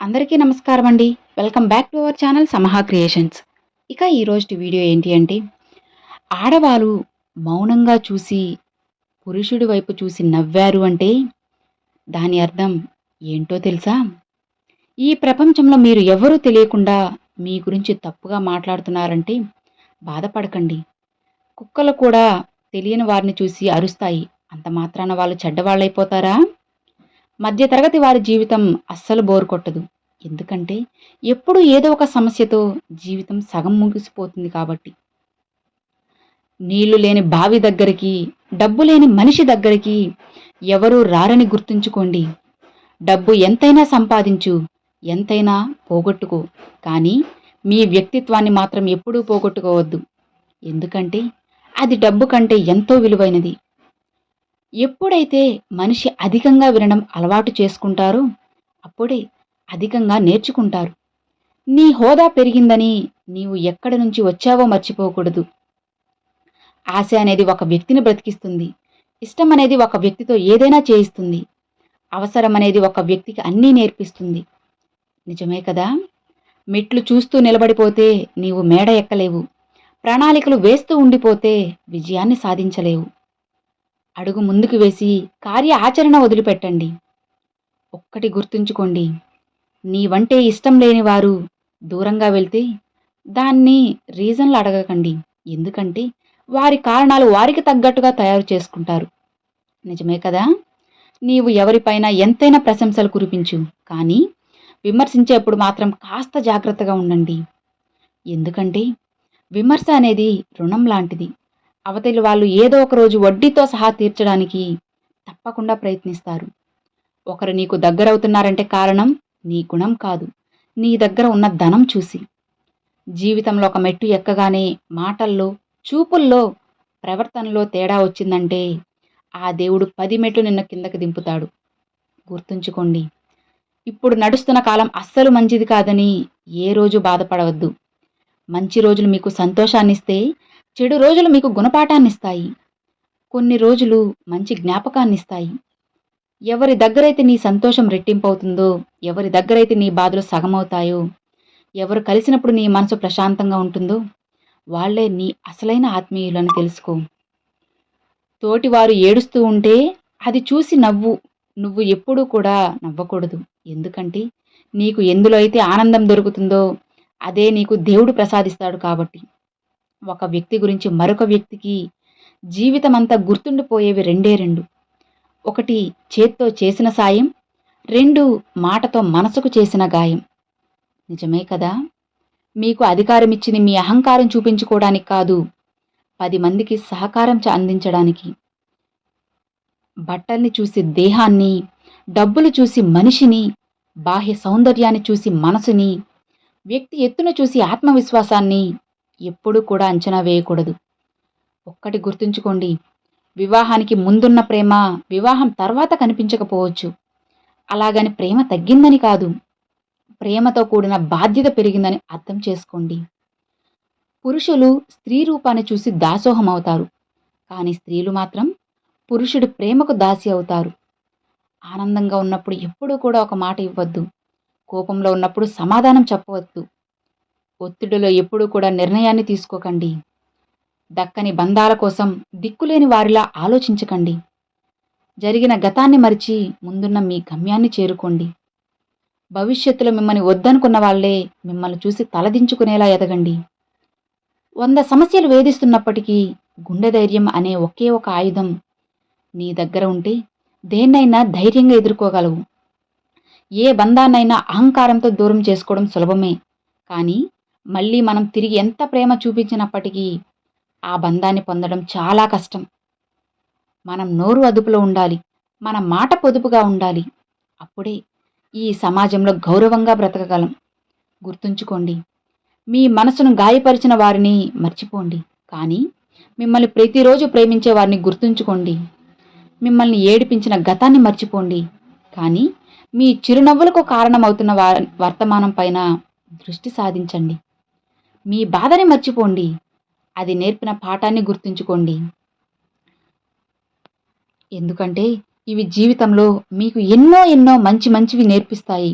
అందరికీ నమస్కారం అండి. Welcome back to our channel Samaha creations. ఇక ఈరోజు వీడియో ఏంటి అంటే, ఆడవారు మౌనంగా చూసి పురుషుడి వైపు చూసి నవ్వారు అంటే దాని అర్థం ఏంటో తెలుసా? ఈ ప్రపంచంలో మీరు ఎవరూ తెలియకుండా మీ గురించి తప్పుగా మాట్లాడుతున్నారంటే బాధపడకండి. కుక్కలు కూడా తెలియని వారిని చూసి అరుస్తాయి. అంత మాత్రాన వాళ్ళు చెడ్డవాళ్ళైపోతారా? మధ్యతరగతి వారి జీవితం అస్సలు బోర్ కొట్టదు. ఎందుకంటే ఎప్పుడూ ఏదో ఒక సమస్యతో జీవితం సగం ముగిసిపోతుంది కాబట్టి. నీళ్లు లేని బావి దగ్గరికి, డబ్బు లేని మనిషి దగ్గరికి ఎవరూ రారని గుర్తుంచుకోండి. డబ్బు ఎంతైనా సంపాదించు, ఎంతైనా పోగొట్టుకో, కానీ మీ వ్యక్తిత్వాన్ని మాత్రం ఎప్పుడూ పోగొట్టుకోవద్దు. ఎందుకంటే అది డబ్బు కంటే ఎంతో విలువైనది. ఎప్పుడైతే మనిషి అధికంగా వినడం అలవాటు చేసుకుంటారో అప్పుడే అధికంగా నేర్చుకుంటారు. నీ హోదా పెరిగిందని నీవు ఎక్కడి నుంచి వచ్చావో మర్చిపోకూడదు. ఆశ అనేది ఒక వ్యక్తిని బ్రతికిస్తుంది. ఇష్టం అనేది ఒక వ్యక్తితో ఏదైనా చేయిస్తుంది. అవసరం అనేది ఒక వ్యక్తికి అన్నీ నేర్పిస్తుంది. నిజమే కదా? మెట్లు చూస్తూ నిలబడిపోతే నీవు మేడ ఎక్కలేవు. ప్రణాళికలు వేస్తూ ఉండిపోతే విజయాన్ని సాధించలేవు. అడుగు ముందుకు వేసి కార్య ఆచరణ వదిలిపెట్టండి. ఒక్కటి గుర్తుంచుకోండి, నీవంటే ఇష్టం లేని వారు దూరంగా వెళ్తే దాన్ని రీజన్లు అడగకండి. ఎందుకంటే వారి కారణాలు వారికి తగ్గట్టుగా తయారు చేసుకుంటారు. నిజమే కదా? నీవు ఎవరిపైన ఎంతైనా ప్రశంసలు కురిపించు, కానీ విమర్శించేప్పుడు మాత్రం కాస్త జాగ్రత్తగా ఉండండి. ఎందుకంటే విమర్శ అనేది రుణం లాంటిది. అవతలి వాళ్ళు ఏదో ఒక రోజు వడ్డీతో సహా తీర్చడానికి తప్పకుండా ప్రయత్నిస్తారు. ఒకరు నీకు దగ్గరవుతున్నారంటే కారణం నీ గుణం కాదు, నీ దగ్గర ఉన్న ధనం చూసి. జీవితంలో ఒక మెట్టు ఎక్కగానే మాటల్లో, చూపుల్లో, ప్రవర్తనలో తేడా వచ్చిందంటే ఆ దేవుడు 10 మెట్లు నిన్న కిందకి దింపుతాడు. గుర్తుంచుకోండి. ఇప్పుడు నడుస్తున్న కాలం అస్సలు మంచిది కాదని ఏ రోజు బాధపడవద్దు. మంచి రోజులు మీకు సంతోషాన్నిస్తే, చెడు రోజులు మీకు గుణపాఠాన్నిస్తాయి. కొన్ని రోజులు మంచి జ్ఞాపకాన్నిస్తాయి. ఎవరి దగ్గరైతే నీ సంతోషం రెట్టింపవుతుందో, ఎవరి దగ్గరైతే నీ బాధలు సగమవుతాయో, ఎవరు కలిసినప్పుడు నీ మనసు ప్రశాంతంగా ఉంటుందో వాళ్లే నీ అసలైన ఆత్మీయులని తెలుసుకో. తోటివారు ఏడుస్తూ ఉంటే అది చూసి నవ్వు. నువ్వు ఎప్పుడూ కూడా నవ్వకూడదు. ఎందుకంటే నీకు ఎందులో అయితే ఆనందం దొరుకుతుందో అదే నీకు దేవుడు ప్రసాదిస్తాడు కాబట్టి. ఒక వ్యక్తి గురించి మరొక వ్యక్తికి జీవితమంతా గుర్తుండిపోయేవి రెండే రెండు. ఒకటి చేత్తో చేసిన సాయం, 2 మాటతో మనసుకు చేసిన గాయం. నిజమే కదా? మీకు అధికారం ఇచ్చింది మీ అహంకారం చూపించుకోవడానికి కాదు, 10 మందికి సహకారం అందించడానికి. బట్టల్ని చూసి దేహాన్ని, డబ్బులు చూసి మనిషిని, బాహ్య సౌందర్యాన్ని చూసి మనసుని, వ్యక్తి ఎత్తును చూసి ఆత్మవిశ్వాసాన్ని ఎప్పుడూ కూడా అంచనా వేయకూడదు. ఒక్కటి గుర్తుంచుకోండి, వివాహానికి ముందున్న ప్రేమ వివాహం తర్వాత కనిపించకపోవచ్చు. అలాగని ప్రేమ తగ్గిందని కాదు, ప్రేమతో కూడిన బాధ్యత పెరిగిందని అర్థం చేసుకోండి. పురుషులు స్త్రీ రూపాన్ని చూసి దాసోహం అవుతారు, కానీ స్త్రీలు మాత్రం పురుషుడి ప్రేమకు దాసి అవుతారు. ఆనందంగా ఉన్నప్పుడు ఎప్పుడూ కూడా ఒక మాట ఇవ్వద్దు. కోపంలో ఉన్నప్పుడు సమాధానం చెప్పవద్దు. ఒత్తిడిలో ఎప్పుడూ కూడా నిర్ణయాన్ని తీసుకోకండి. దక్కని బంధాల కోసం దిక్కులేని వారిలా ఆలోచించకండి. జరిగిన గతాన్ని మరిచి ముందున్న మీ గమ్యాన్ని చేరుకోండి. భవిష్యత్తులో మిమ్మల్ని వద్దనుకున్న వాళ్లే మిమ్మల్ని చూసి తలదించుకునేలా ఎదగండి. 100 సమస్యలు వేధిస్తున్నప్పటికీ గుండె ధైర్యం అనే ఒకే ఒక ఆయుధం నీ దగ్గర ఉంటే దేన్నైనా ధైర్యంగా ఎదుర్కోగలవు. ఏ బంధాన్నైనా అహంకారంతో దూరం చేసుకోవడం సులభమే, కానీ మళ్ళీ మనం తిరిగి ఎంత ప్రేమ చూపించినప్పటికీ ఆ బంధాన్ని పొందడం చాలా కష్టం. మనం నోరు అదుపులో ఉండాలి, మన మాట పొదుపుగా ఉండాలి. అప్పుడే ఈ సమాజంలో గౌరవంగా బ్రతకగలం. గుర్తుంచుకోండి, మీ మనసును గాయపరిచిన వారిని మర్చిపోండి, కానీ మిమ్మల్ని ప్రతిరోజు ప్రేమించే వారిని గుర్తుంచుకోండి. మిమ్మల్ని ఏడిపించిన గతాన్ని మర్చిపోండి, కానీ మీ చిరునవ్వులకు కారణమవుతున్న వర్తమానం పైన దృష్టి సాధించండి. మీ బాధని మర్చిపోండి, అది నేర్పిన పాఠాన్ని గుర్తుంచుకోండి. ఎందుకంటే ఇవి జీవితంలో మీకు ఎన్నో ఎన్నో మంచి మంచివి నేర్పిస్తాయి.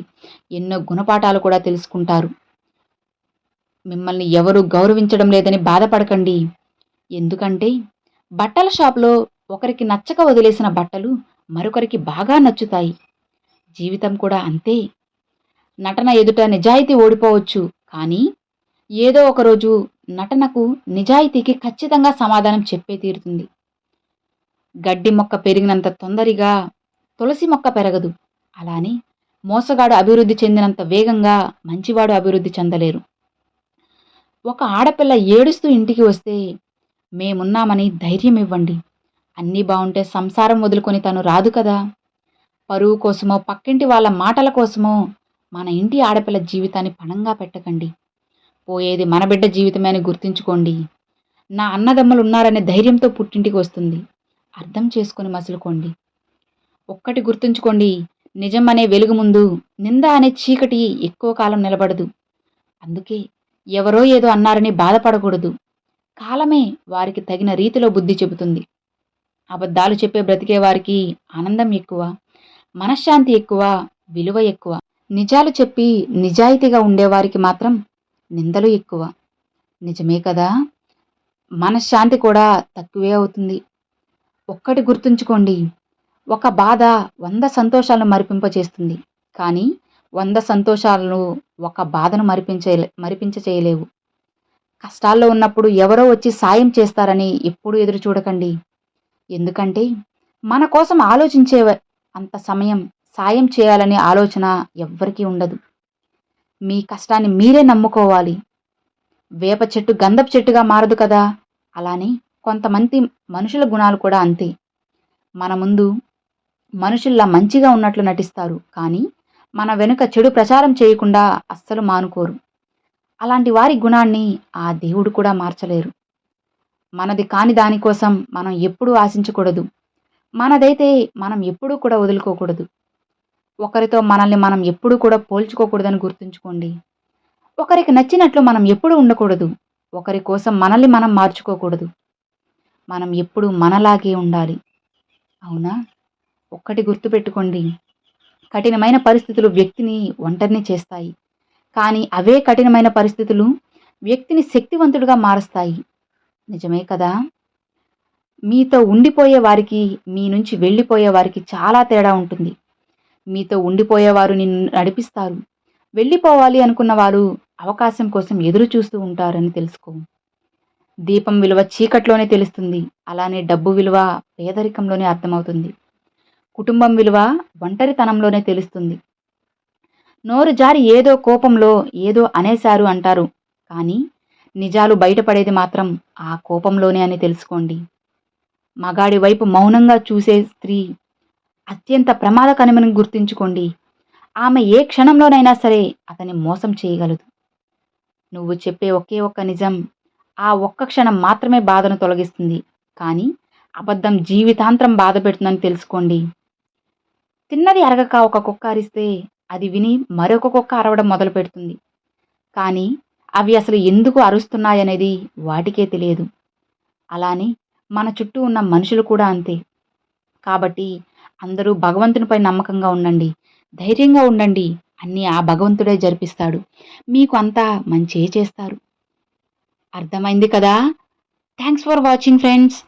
ఎన్నో గుణపాఠాలు కూడా తెలుసుకుంటారు. మిమ్మల్ని ఎవరు గౌరవించడం లేదని బాధపడకండి. ఎందుకంటే బట్టల షాప్‌లో ఒకరికి నచ్చక వదిలేసిన బట్టలు మరొకరికి బాగా నచ్చుతాయి. జీవితం కూడా అంతే. నటన ఎదుట నిజాయితీ ఓడిపోవచ్చు. కానీ ఏదో ఒకరోజు నటనకు, నిజాయితీకి ఖచ్చితంగా సమాధానం చెప్పే తీరుతుంది. గడ్డి మొక్క పెరిగినంత తొందరగా తులసి మొక్క పెరగదు. అలానే మోసగాడు అభివృద్ధి చెందినంత వేగంగా మంచివాడు అభివృద్ధి చెందలేరు. ఒక ఆడపిల్ల ఏడుస్తూ ఇంటికి వస్తే మేమున్నామని ధైర్యం ఇవ్వండి. అన్నీ బావుంటే సంసారం వదులుకొని తను రాదు కదా! పరువు కోసమో, పక్కింటి వాళ్ళ మాటల కోసమో మన ఇంటి ఆడపిల్ల జీవితాన్ని పణంగా పెట్టకండి. పోయేది మన బిడ్డ జీవితమే అని గుర్తుంచుకోండి. నా అన్నదమ్ములున్నారనే ధైర్యంతో పుట్టింటికి వస్తుంది. అర్థం చేసుకొని మసులుకోండి. ఒక్కటి గుర్తుంచుకోండి, నిజం అనే వెలుగు ముందు నింద అనే చీకటి ఎక్కువ కాలం నిలబడదు. అందుకే ఎవరో ఏదో అన్నారని బాధపడకూడదు. కాలమే వారికి తగిన రీతిలో బుద్ధి చెబుతుంది. అబద్ధాలు చెప్పే బ్రతికే వారికి ఆనందం ఎక్కువ, మనశ్శాంతి ఎక్కువ, విలువ ఎక్కువ. నిజాలు చెప్పి నిజాయితీగా ఉండేవారికి మాత్రం నిందలు ఎక్కువ. నిజమే కదా! మనశ్శాంతి కూడా తక్కువే అవుతుంది. ఒక్కటి గుర్తుంచుకోండి, ఒక బాధ 100 సంతోషాలను మరిపింపచేస్తుంది. కానీ 100 సంతోషాలను ఒక బాధను మరిపించ చేయలేవు. కష్టాల్లో ఉన్నప్పుడు ఎవరో వచ్చి సాయం చేస్తారని ఎప్పుడూ ఎదురు చూడకండి. ఎందుకంటే మన కోసం ఆలోచించే అంత సమయం సాయం చేయాలనే ఆలోచన ఎవ్వరికీ ఉండదు. మీ కష్టాన్ని మీరే నమ్ముకోవాలి. వేప చెట్టు గంధపు చెట్టుగా మారదు కదా! అలానే కొంతమంది మనుషుల గుణాలు కూడా అంతే. మన ముందు మనుషుల్లా మంచిగా ఉన్నట్లు నటిస్తారు. కానీ మన వెనుక చెడు ప్రచారం చేయకుండా అస్సలు మానుకోరు. అలాంటి వారి గుణాన్ని ఆ దేవుడు కూడా మార్చలేరు. మనది కాని దానికోసం మనం ఎప్పుడూ ఆశించకూడదు. మనదైతే మనం ఎప్పుడూ కూడా వదులుకోకూడదు. ఒకరితో మనల్ని మనం ఎప్పుడూ కూడా పోల్చుకోకూడదని గుర్తుంచుకోండి. ఒకరికి నచ్చినట్లు మనం ఎప్పుడూ ఉండకూడదు. ఒకరి కోసం మనల్ని మనం మార్చుకోకూడదు. మనం ఎప్పుడూ మనలాగే ఉండాలి. అవునా? ఒక్కటి గుర్తుపెట్టుకోండి, కఠినమైన పరిస్థితులు వ్యక్తిని ఒంటరిని చేస్తాయి. కానీ అవే కఠినమైన పరిస్థితులు వ్యక్తిని శక్తివంతుడిగా మారుస్తాయి. నిజమే కదా! మీతో ఉండిపోయే వారికి, మీ నుంచి వెళ్ళిపోయే వారికి చాలా తేడా ఉంటుంది. మీతో ఉండిపోయేవారు నిన్ను నడిపిస్తారు. వెళ్ళిపోవాలి అనుకున్న వారు అవకాశం కోసం ఎదురు చూస్తూ ఉంటారని తెలుసుకో. దీపం విలువ చీకట్లోనే తెలుస్తుంది. అలానే డబ్బు విలువ పేదరికంలోనే అర్థమవుతుంది. కుటుంబం విలువ ఒంటరితనంలోనే తెలుస్తుంది. నోరు జారి ఏదో కోపంలో ఏదో అనేశారు అంటారు. కానీ నిజాలు బయటపడేది మాత్రం ఆ కోపంలోనే అని తెలుసుకోండి. మగాడి వైపు మౌనంగా చూసే స్త్రీ అత్యంత ప్రమాదకరమని గుర్తుంచుకోండి. ఆమె ఏ క్షణంలోనైనా సరే అతన్ని మోసం చేయగలదు. నువ్వు చెప్పే ఒకే ఒక్క నిజం ఆ ఒక్క క్షణం మాత్రమే బాధను తొలగిస్తుంది. కానీ అబద్ధం జీవితాంతం బాధ పెడుతుందని తెలుసుకోండి. తిన్నది అరగక ఒక కుక్క అరిస్తే అది విని మరొక కుక్క అరవడం మొదలు పెడుతుంది. కానీ అవి అసలు ఎందుకు అరుస్తున్నాయనేది వాటికే తెలియదు. అలానే మన చుట్టూ ఉన్న మనుషులు కూడా అంతే. కాబట్టి అందరూ భగవంతునిపై నమ్మకంగా ఉండండి. ధైర్యంగా ఉండండి. అన్నీ ఆ భగవంతుడే జరిపిస్తాడు. మీకు అంతా మంచే చేస్తారు. అర్థమైంది కదా! Thanks for watching friends.